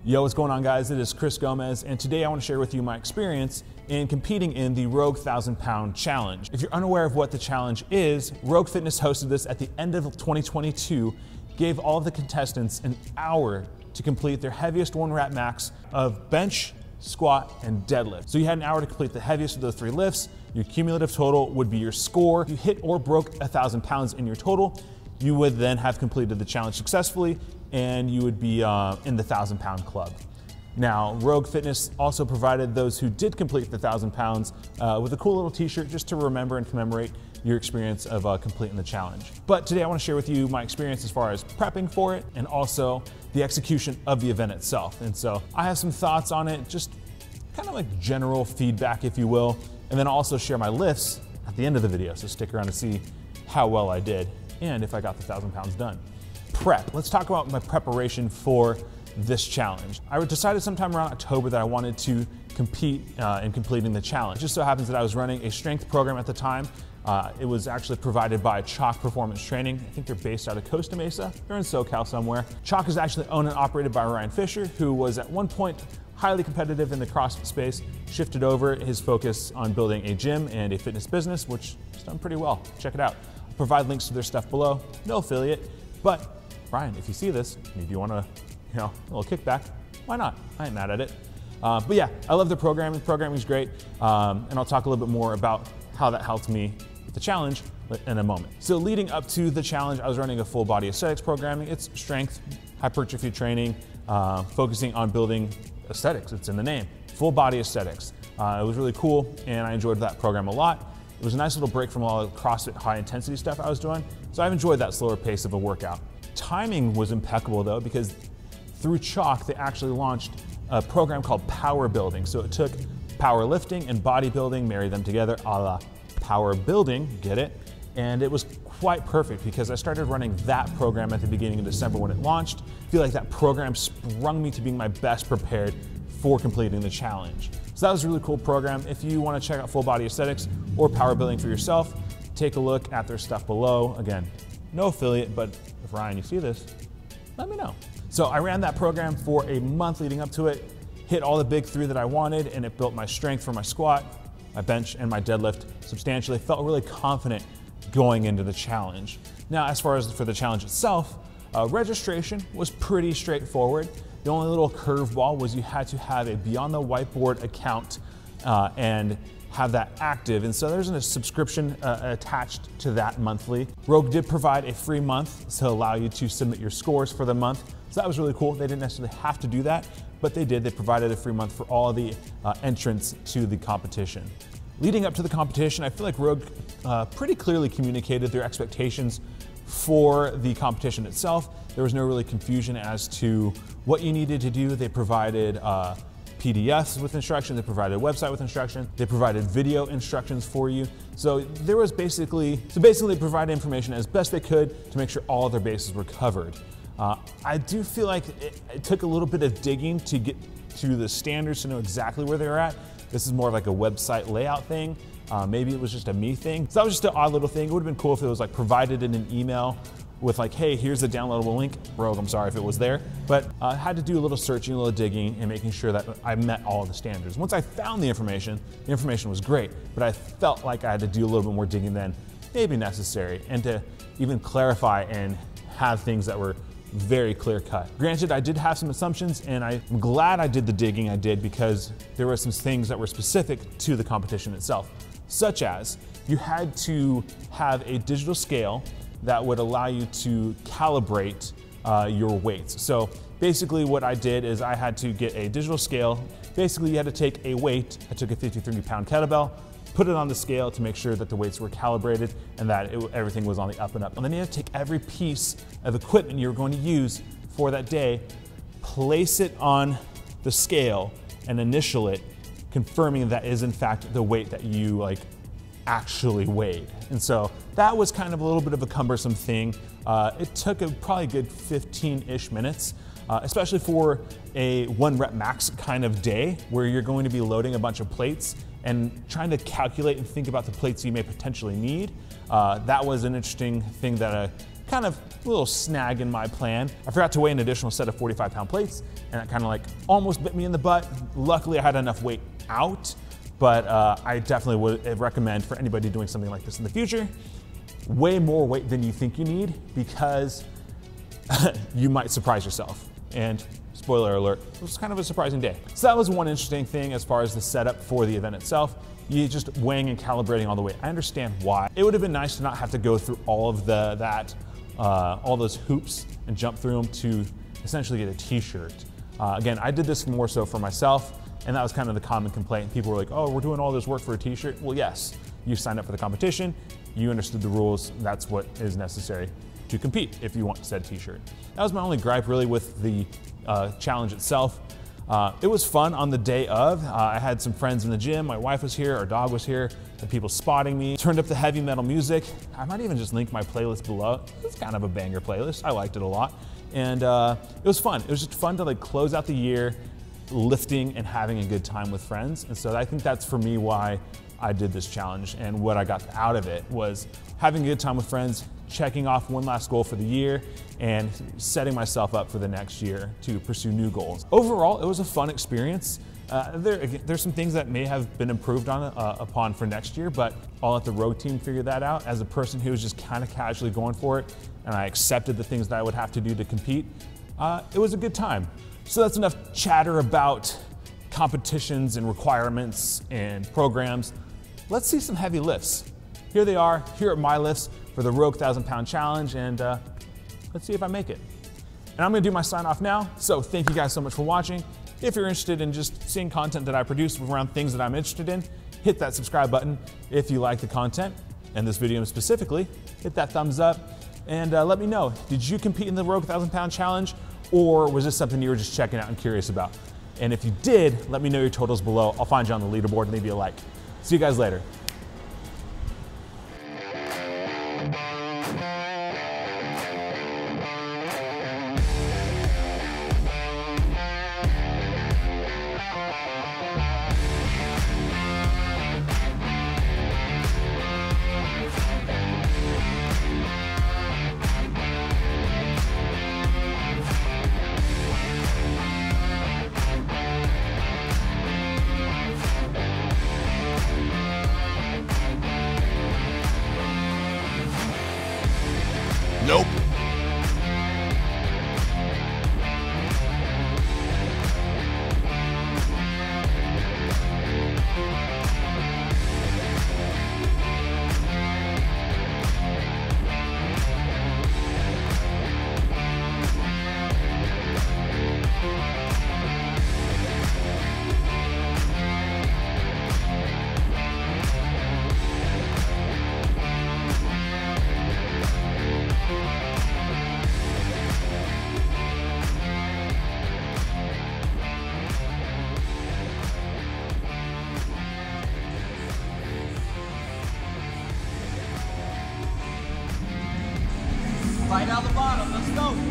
Yo, what's going on, guys? It is Chris Gomez, and today I want to share with you my experience in competing in the Rogue 1,000-Pound Challenge. If you're unaware of what the challenge is, Rogue Fitness hosted this at the end of 2022, gave all of the contestants an hour to complete their heaviest one rep max of bench, squat, and deadlift. So you had an hour to complete the heaviest of those three lifts. Your cumulative total would be your score. If you hit or broke 1,000 pounds in your total, you would then have completed the challenge successfully, and you would be in the 1,000-pound club. Now, Rogue Fitness also provided those who did complete the 1,000 pounds with a cool little t-shirt just to remember and commemorate your experience of completing the challenge. But today I want to share with you my experience as far as prepping for it and also the execution of the event itself. And so I have some thoughts on it, just kind of like general feedback, if you will, and then I'll also share my lifts at the end of the video, so stick around to see how well I did and if I got the 1,000 pounds done. Prep. Let's talk about my preparation for this challenge. I decided sometime around October that I wanted to compete in completing the challenge. It just so happens that I was running a strength program at the time. It was actually provided by Chalk Performance Training. I think they're based out of Costa Mesa. They're in SoCal somewhere. Chalk is actually owned and operated by Ryan Fischer, who was at one point highly competitive in the CrossFit space, shifted over his focus on building a gym and a fitness business, which has done pretty well. Check it out. I'll provide links to their stuff below. No affiliate, but Ryan, if you see this, maybe you want to, a little kickback, why not? I ain't mad at it. But yeah, I love the programming. Programming is great. And I'll talk a little bit more about how that helped me with the challenge in a moment. So leading up to the challenge, I was running a full body aesthetics programming. It's strength, hypertrophy training, focusing on building aesthetics. It's in the name, full body aesthetics. It was really cool, and I enjoyed that program a lot. It was a nice little break from all the CrossFit high intensity stuff I was doing. So I've enjoyed that slower pace of a workout. Timing was impeccable though, because through Chalk, they actually launched a program called power building. So it took powerlifting and bodybuilding, married them together, a la power building, get it? And it was quite perfect because I started running that program at the beginning of December when it launched. I feel like that program sprung me to being my best prepared for completing the challenge. So that was a really cool program. If you want to check out full body aesthetics or power building for yourself, take a look at their stuff below. Again, no affiliate, but if Ryan, you see this, let me know. So I ran that program for a month leading up to it, hit all the big three that I wanted, and it built my strength for my squat, my bench, and my deadlift substantially. Felt really confident going into the challenge. Now, as far as for the challenge itself, registration was pretty straightforward. The only little curveball was you had to have a Beyond the Whiteboard account and have that active, and so there's a subscription attached to that monthly. Rogue did provide a free month to allow you to submit your scores for the month, so that was really cool. They didn't necessarily have to do that, but they did. They provided a free month for all of the entrants to the competition. Leading up to the competition, I feel like Rogue pretty clearly communicated their expectations for the competition itself. There was no really confusion as to what you needed to do. They provided PDFs with instructions, they provided a website with instructions, they provided video instructions for you. So there was basically they provided information as best they could to make sure all of their bases were covered. I do feel like it took a little bit of digging to get to the standards to know exactly where they were at. This is more of like a website layout thing. Maybe it was just a me thing. So that was just an odd little thing. It would have been cool if it was like provided in an email with like, hey, here's the downloadable link. Rogue, I'm sorry if it was there. But I had to do a little searching, a little digging, and making sure that I met all of the standards. Once I found the information was great, but I felt like I had to do a little bit more digging than maybe necessary, and to even clarify and have things that were very clear cut. Granted, I did have some assumptions, and I'm glad I did the digging I did, because there were some things that were specific to the competition itself, such as you had to have a digital scale that would allow you to calibrate your weights. So basically what I did is I had to get a digital scale. Basically you had to take a weight. I took a 53-pound kettlebell, put it on the scale to make sure that the weights were calibrated and that everything was on the up and up. And then you had to take every piece of equipment you were going to use for that day, place it on the scale and initial it, confirming that is in fact the weight that you actually weighed. And so that was kind of a little bit of a cumbersome thing. It took probably a good 15-ish minutes, especially for a one rep max kind of day where you're going to be loading a bunch of plates and trying to calculate and think about the plates you may potentially need. That was an interesting thing that kind of a little snag in my plan. I forgot to weigh an additional set of 45-pound plates, and that kind of like almost bit me in the butt. Luckily, I had enough weight out, but I definitely would recommend for anybody doing something like this in the future, weigh more weight than you think you need, because you might surprise yourself. And spoiler alert, it was kind of a surprising day. So that was one interesting thing as far as the setup for the event itself. You just weighing and calibrating all the way. I understand why. It would have been nice to not have to go through all of all those hoops and jump through them to essentially get a t-shirt. Again, I did this more so for myself, and that was kind of the common complaint. People were like, oh, we're doing all this work for a t-shirt. Well, yes, you signed up for the competition, you understood the rules, that's what is necessary to compete if you want said t-shirt. That was my only gripe really with the challenge itself. It was fun on the day of. I had some friends in the gym, my wife was here, our dog was here, had people spotting me, turned up the heavy metal music. I might even just link my playlist below. It's kind of a banger playlist, I liked it a lot. And it was fun. It was just fun to like close out the year lifting and having a good time with friends. And so I think that's for me why I did this challenge, and what I got out of it was having a good time with friends, checking off one last goal for the year, and setting myself up for the next year to pursue new goals. Overall, it was a fun experience. There's some things that may have been improved upon for next year, but I'll let the road team figure that out. As a person who was just kind of casually going for it, and I accepted the things that I would have to do to compete, it was a good time. So that's enough chatter about competitions and requirements and programs. Let's see some heavy lifts. Here they are. Here are my lifts for the Rogue 1,000-pound challenge, and let's see if I make it. And I'm gonna do my sign off now. So thank you guys so much for watching. If you're interested in just seeing content that I produce around things that I'm interested in, hit that subscribe button. If you like the content, and this video specifically, hit that thumbs up, and let me know, did you compete in the Rogue 1,000-pound challenge, or was this something you were just checking out and curious about? And if you did, let me know your totals below. I'll find you on the leaderboard and leave you a like. See you guys later. Nope. Right down the bottom, let's go.